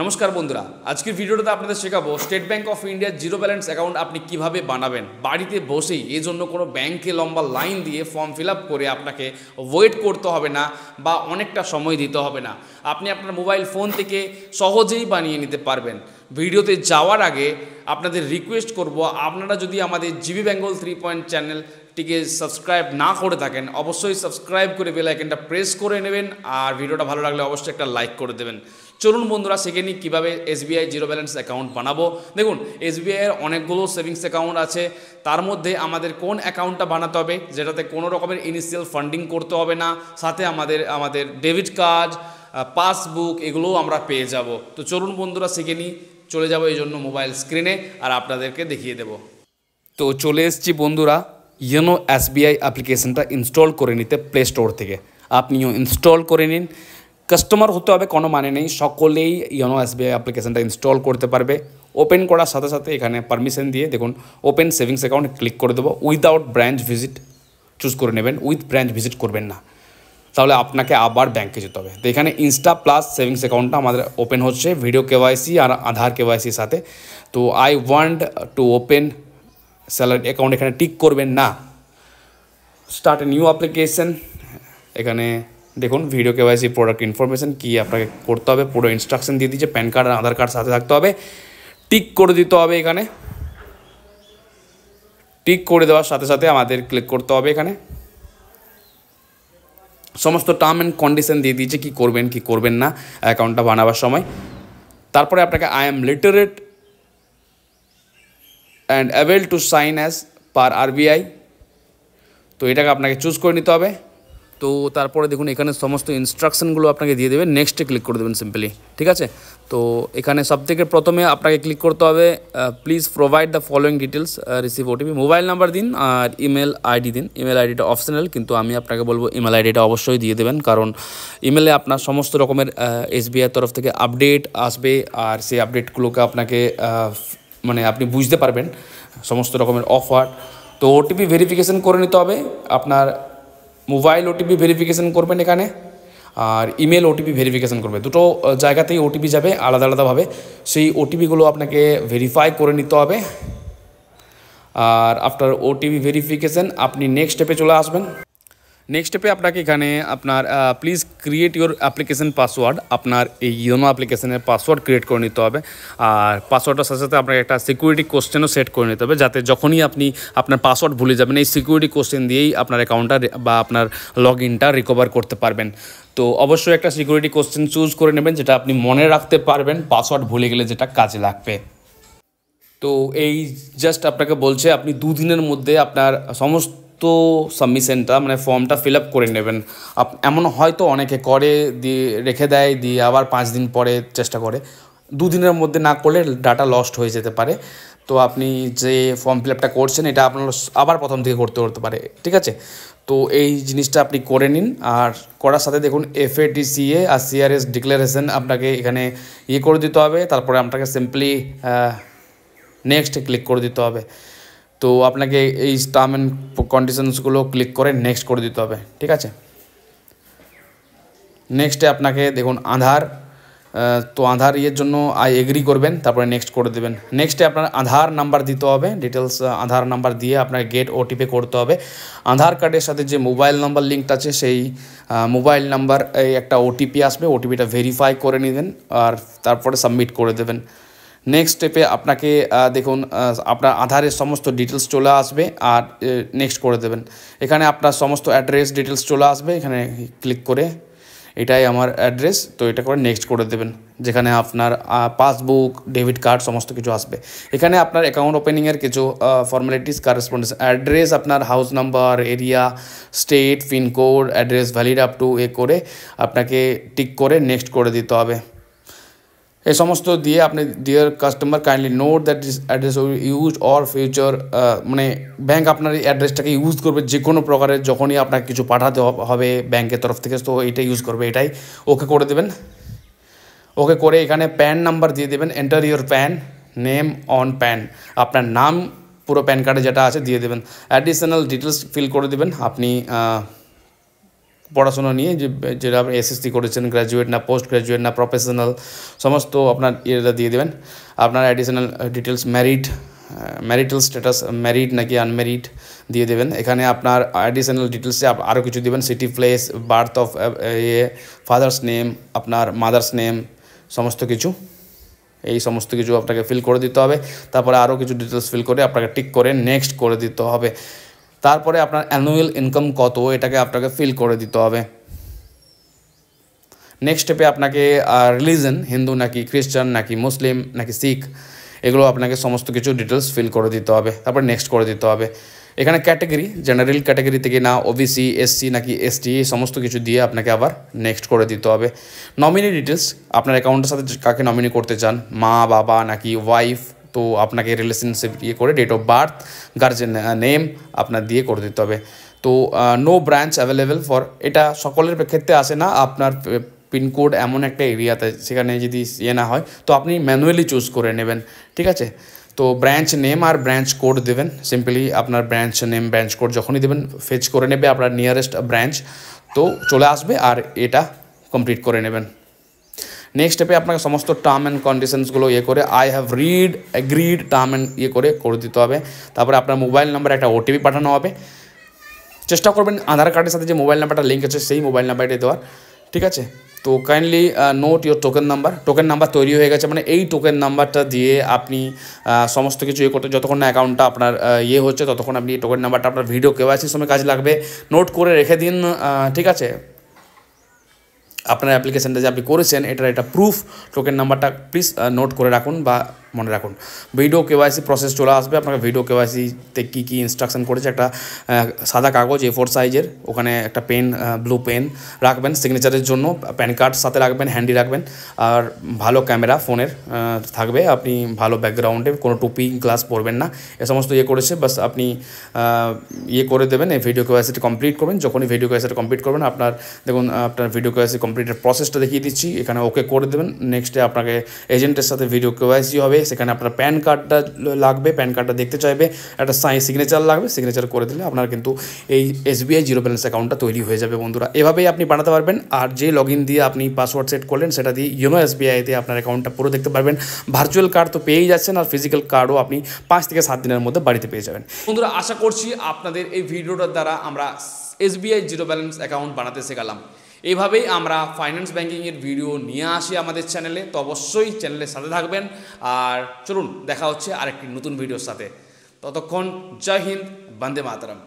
নমস্কার বন্ধুরা, আজকের ভিডিওটাতে আপনাদের শেখাবো স্টেট ব্যাঙ্ক অফ ইন্ডিয়ার জিরো ব্যালেন্স অ্যাকাউন্ট আপনি কিভাবে বানাবেন বাড়িতে বসেই। এই জন্য কোনো ব্যাংকে লম্বা লাইন দিয়ে ফর্ম ফিল আপ করে আপনাকে ওয়েট করতে হবে না বা অনেকটা সময় দিতে হবে না। আপনি আপনার মোবাইল ফোন থেকে সহজেই বানিয়ে নিতে পারবেন। ভিডিওতে যাওয়ার আগে আপনাদের রিকোয়েস্ট করব, আপনারা যদি আমাদের জিবি বেঙ্গল 3 চ্যানেলটিকে সাবস্ক্রাইব না করে থাকেন, অবশ্যই সাবস্ক্রাইব করে বেল আইকনটা প্রেস করে নেবেন, আর ভিডিওটা ভালো লাগলে অবশ্যই একটা লাইক করে দেবেন। চলুন বন্ধুরা শিখে নিই কীভাবে এসবিআই জিরো ব্যালেন্স অ্যাকাউন্ট বানাবো। দেখুন, এসবিআইয়ের অনেকগুলো সেভিংস অ্যাকাউন্ট আছে, তার মধ্যে আমাদের কোন অ্যাকাউন্টটা বানাতে হবে যেটাতে কোনো রকমের ইনিশিয়াল ফান্ডিং করতে হবে না, সাথে আমাদের ডেবিট কার্ড, পাসবুক এগুলোও আমরা পেয়ে যাব। তো চলুন বন্ধুরা শিখে নিই। চলে যাব এই জন্য মোবাইল স্ক্রিনে আর আপনাদেরকে দেখিয়ে দেব। তো চলে এসেছি বন্ধুরা, ইয়োনো এসবিআই অ্যাপ্লিকেশনটা ইনস্টল করে নিতে প্লে স্টোর থেকে। আপনিও ইনস্টল করে নিন। কাস্টমার হতে হবে কোনো মানে নেই, সকলেই ইয়োনো এসবিআই অ্যাপ্লিকেশনটা ইনস্টল করতে পারবে। ওপেন করার সাথে সাথে এখানে পারমিশন দিয়ে দেখুন ওপেন সেভিংস অ্যাকাউন্ট ক্লিক করে দেবো। উইদাউট ব্রাঞ্চ ভিজিট চুজ করে নেবেন, উইথ ব্রাঞ্চ ভিজিট করবেন না, তাহলে আপনাকে আবার ব্যাংকে যেতে হবে। তো এখানে ইনস্টা প্লাস সেভিংস অ্যাকাউন্টটা আমাদের ওপেন হচ্ছে ভিডিও কেওয়াইসি আর আধার কেওয়াইসির সাথে। তো I want to open salary account এখানে টিক করবেন না। স্টার্ট এ নিউ অ্যাপ্লিকেশন, এখানে দেখুন ভিডিও কেওয়াইসি প্রোডাক্ট ইনফরমেশন কী আপনাকে করতে হবে, পুরো ইনস্ট্রাকশন দিয়ে দিচ্ছে। প্যান কার্ড আর আধার কার্ড সাথে থাকতে হবে, টিক করে দিতে হবে। এখানে টিক করে দেওয়ার সাথে সাথে আমাদের ক্লিক করতে হবে। এখানে সমস্ত টার্ম অ্যান্ড কন্ডিশন দিয়ে দিয়েছে কী করবেন কী করবেন না অ্যাকাউন্টটা বানাবার সময়। তারপরে আপনাকে I am literate and able to sign as per RBI, তো এটাকে আপনাকে চুজ করে নিতে হবে। তো তারপরে দেখুন এখানে সমস্ত ইনস্ট্রাকশনগুলো আপনাকে দিয়ে দেবে, নেক্সটে ক্লিক করে দেবেন সিম্পলি, ঠিক আছে। তো এখানে সবথেকে প্রথমে আপনাকে ক্লিক করতে হবে please provide the following details, receive OTP, mobile number দিন আর ইমেল আইডি দিন। ইমেল আইডিটা অপশনাল, কিন্তু আমি আপনাকে বলবো ইমেল আইডিটা অবশ্যই দিয়ে দেবেন, কারণ ইমেলে আপনার সমস্ত রকমের এসবিআই তরফ থেকে আপডেট আসবে, আর সেই আপডেটগুলোকে আপনাকে মানে আপনি বুঝতে পারবেন সমস্ত রকমের অফার। তো ওটিপি ভেরিফিকেশান করে নিতে হবে, আপনার মোবাইল ওটিপি ভেরিফিকেশান করবেন এখানে, আর ইমেল ওটিপি ভেরিফিকেশান করবে। দুটো জায়গাতেই ওটিপি যাবে আলাদা আলাদাভাবে, সেই ওটিপিগুলো আপনাকে ভেরিফাই করে নিতে হবে। আর আফটার ওটিপি ভেরিফিকেশান আপনি নেক্সট স্টেপে চলে আসবেন। নেক্সট স্টেপে আপনাকে এখানে আপনার please create your application password, আপনার এই ইয়োনো অ্যাপ্লিকেশনের পাসওয়ার্ড ক্রিয়েট করে নিতে হবে। আর পাসওয়ার্ডটার সাথে সাথে আপনাকে একটা সিকিউরিটি কোশ্চেনও সেট করে নিতে হবে, যাতে যখনই আপনি আপনার পাসওয়ার্ড ভুলে যাবেন এই সিকিউরিটি কোশ্চেন দিয়েই আপনার অ্যাকাউন্টটা বা আপনার লগ ইনটা রিকভার করতে পারবেন। তো অবশ্যই একটা সিকিউরিটি কোশ্চেন চুজ করে নেবেন যেটা আপনি মনে রাখতে পারবেন, পাসওয়ার্ড ভুলে গেলে যেটা কাজে লাগবে। তো এই জাস্ট আপনাকে বলছে আপনি 2 দিনের মধ্যে আপনার সমস্ত সাবমিশনটা মানে ফর্মটা ফিল আপ করে নেবেন। এমন হয়তো অনেকে করে দিয়ে রেখে দেয়, দিয়ে আবার 5 দিন পরে চেষ্টা করে। 2 দিনের মধ্যে না করলে ডাটা লস্ট হয়ে যেতে পারে। তো আপনি যে ফর্ম ফিল আপটা করছেন এটা আপনার আবার প্রথম থেকে করতে পারে, ঠিক আছে। তো এই জিনিসটা আপনি করে নিন। আর করার সাথে দেখুন FATCA আর CRS ডিক্লারেশন আপনাকে এখানে করে দিতে হবে। তারপরে আপনাকে সিম্পলি নেক্সটে ক্লিক করে দিতে হবে। তো আপনাকে এই টার্ম অ্যান্ড কন্ডিশনসগুলো ক্লিক করে নেক্সট করে দিতে হবে, ঠিক আছে। নেক্সটে আপনাকে দেখুন আধার, তো আধার জন্য আই এগ্রি করবেন, তারপরে নেক্সট করে দেবেন। নেক্সটে আপনার আধার নাম্বার দিতে হবে, ডিটেলস আধার নাম্বার দিয়ে আপনার গেট ওটিপি করতে হবে। আধার কার্ডের সাথে যে মোবাইল নাম্বার লিঙ্কটা আছে সেই মোবাইল নাম্বার একটা ওটিপি আসবে, ওটিপিটা ভেরিফাই করে নেবেন আর তারপরে সাবমিট করে দেবেন। নেক্সট স্টেপে আপনাকে দেখুন আপনার আধারের সমস্ত ডিটেলস চলে আসবে আর নেক্সট করে দেবেন। এখানে আপনার সমস্ত অ্যাড্রেস ডিটেলস চলে আসবে, এখানে ক্লিক করে এটাই আমার অ্যাড্রেস, তো এটা করে নেক্সট করে দেবেন। যেখানে আপনার পাসবুক, ডেবিট কার্ড সমস্ত কিছু আসবে। এখানে আপনার অ্যাকাউন্ট ওপেনিংয়ের কিছু ফর্মালিটিস, কারেসপন্ডেন্স, অ্যাড্রেস, আপনার house number, area, state, pincode, address valid up to করে আপনাকে টিক করে নেক্সট করে দিতে হবে। এই সমস্ত দিয়ে আপনি deer customer kindly note that this address use or future, মানে ব্যাঙ্ক আপনার এই অ্যাড্রেসটাকে ইউজ করবে যে কোনো প্রকারের, যখনই আপনার কিছু পাঠাতে হবে ব্যাঙ্কের তরফ থেকে, তো এটা ইউজ করবে। এটাই ওকে করে দেবেন। ওকে করে এখানে প্যান নাম্বার দিয়ে দেবেন, enter your pan name on pan, আপনার নাম পুরো প্যান কার্ডে যেটা আছে দিয়ে দেবেন। অ্যাডিশনাল ডিটেলস ফিল করে দেবেন, আপনি পড়াশোনা নিয়ে যেটা আপনি এসএসসি করেছেন, গ্র্যাজুয়েট না পোস্ট গ্র্যাজুয়েট না প্রফেশনাল, সমস্ত আপনার ইয়েটা দিয়ে দেবেন। আপনার additional details marital status, married নাকি আনম্যারিড দিয়ে দেবেন। এখানে আপনার অ্যাডিশনাল ডিটেলসে আরও কিছু দেবেন, city, place, birth of father's name, আপনার মাদার্স নেম, সমস্ত কিছু, এই সমস্ত কিছু আপনাকে ফিল করে দিতে হবে। তারপরে আরও কিছু ডিটেলস ফিল করে আপনাকে টিক করে নেক্সট করে দিতে হবে। তারপরে আপনার অ্যানুয়াল ইনকাম কত এটাকে আপনাকে ফিল করে দিতে হবে। নেক্সট স্টেপে আপনাকে রিলিজন, হিন্দু নাকি খ্রিস্টান নাকি মুসলিম নাকি শিখ, এগুলো আপনাকে সমস্ত কিছু ডিটেলস ফিল করে দিতে হবে। তারপর নেক্সট করে দিতে হবে। এখানে ক্যাটাগরি, জেনারেল ক্যাটাগরি থেকে না ওবিসি, এসসি নাকি এসটি, এই সমস্ত কিছু দিয়ে আপনাকে আবার নেক্সট করে দিতে হবে। নমিনি ডিটেলস, আপনার অ্যাকাউন্টের সাথে কাকে নমিনি করতে চান, মা বাবা নাকি ওয়াইফ, তো আপনাকে রিলেশনশিপ করে date of birth, guardian name আপনার দিয়ে করে দিতে হবে। তো নো ব্রাঞ্চ অ্যাভেলেবেল ফর, এটা সকলের ক্ষেত্রে আসে না। আপনার পিনকোড এমন একটা এরিয়াতে সেখানে যদি না হয় তো আপনি ম্যানুয়ালি চুজ করে নেবেন, ঠিক আছে। তো ব্রাঞ্চ নেম আর ব্রাঞ্চ কোড দেবেন। সিম্পলি আপনার ব্রাঞ্চ নেম ব্রাঞ্চ কোড যখনই দেবেন ফেচ করে নেবে আপনার নিয়ারেস্ট ব্রাঞ্চ, তো চলে আসবে আর এটা কমপ্লিট করে নেবেন। নেক্সট স্টেপে আপনাকে সমস্ত টার্ম অ্যান্ড কন্ডিশনসগুলো করে I have agreed term and করে দিতে হবে। তারপরে আপনার মোবাইল নাম্বারে একটা ওটিপি পাঠানো হবে। চেষ্টা করবেন আধার কার্ডের সাথে যে মোবাইল নাম্বারটা লিঙ্ক আছে সেই মোবাইল নাম্বারটাই দেওয়ার, ঠিক আছে। তো kindly note your token number তৈরি হয়ে গেছে, মানে এই টোকেন নাম্বারটা দিয়ে আপনি সমস্ত কিছু করতে, যতক্ষণ না অ্যাকাউন্টটা আপনার হচ্ছে ততক্ষণ আপনি এই টোকেন নাম্বারটা আপনার ভিডিও কেওয়াইসির সময় কাজে লাগবে। নোট করে রেখে দিন, ঠিক আছে। আপনার অ্যাপ্লিকেশানটা যে আপনি করেছেন এটা প্রুফ, টোকেন নাম্বারটা প্লিজ নোট করে রাখুন বা মনে রাখুন। ভিডিও কেওয়াইসি প্রসেস চলে আসবে। আপনাকে ভিডিও কেওয়াইসিতে কী কী ইনস্ট্রাকশন করেছে, একটা সাদা কাগজ A4 সাইজের, ওখানে একটা পেন, ব্লু পেন রাখবেন সিগনেচারের জন্য, প্যান কার্ড সাথে রাখবেন, হ্যান্ডি রাখবেন, আর ভালো ক্যামেরা ফোনের থাকবে। আপনি ভালো ব্যাকগ্রাউন্ডে, কোনো টুপি গ্লাস পরবেন না, এ সমস্ত করেছে। বাস আপনি করে দেবেন, এই ভিডিও কেওয়াইসিটি কমপ্লিট করবেন। যখনই ভিডিও কেওয়াইসিটি কমপ্লিট করবেন আপনার দেখুন আপনার ভিডিও কেওয়াইসি কমপ্লিটের প্রসেসটা দেখিয়ে দিচ্ছি। এখানে ওকে করে দেবেন। নেক্সটে আপনাকে এজেন্টের সাথে ভিডিও কেওয়াইসি হবে, সেখানে আপনার প্যান কার্ডটা লাগবে, প্যান কার্ডটা দেখতে চাইবে, একটা সিগনেচার লাগবে, সিগনেচার করে দিলে আপনার কিন্তু এই SBI জিরো ব্যালেন্স অ্যাকাউন্টটা তৈরি হয়ে যাবে বন্ধুরা। এভাবেই আপনি বানাতে পারবেন। আর যে লগ ইন দিয়ে আপনি পাসওয়ার্ড সেট করলেন সেটা দিয়ে ইউনো SBIতে আপনার অ্যাকাউন্টটা পুরো দেখতে পারবেন। ভার্চুয়াল কার্ড তো পেয়েই যাচ্ছেন, আর ফিজিক্যাল কার্ডও আপনি 5 থেকে 7 দিনের মধ্যে বাড়িতে পেয়ে যাবেন। বন্ধুরা আশা করছি আপনাদের এই ভিডিওটার দ্বারা আমরা SBI জিরো ব্যালেন্স অ্যাকাউন্ট বানাতে শেখালাম। এইভাবেই আমরা ফাইন্যান্স ব্যাঙ্কিংয়ের ভিডিও নিয়ে আসি আমাদের চ্যানেলে, তো অবশ্যই চ্যানেলের সাথে থাকবেন। আর চলুন দেখা হচ্ছে আরেকটি নতুন ভিডিওর সাথে। ততক্ষণ জয় হিন্দ, বন্দে মাতরম।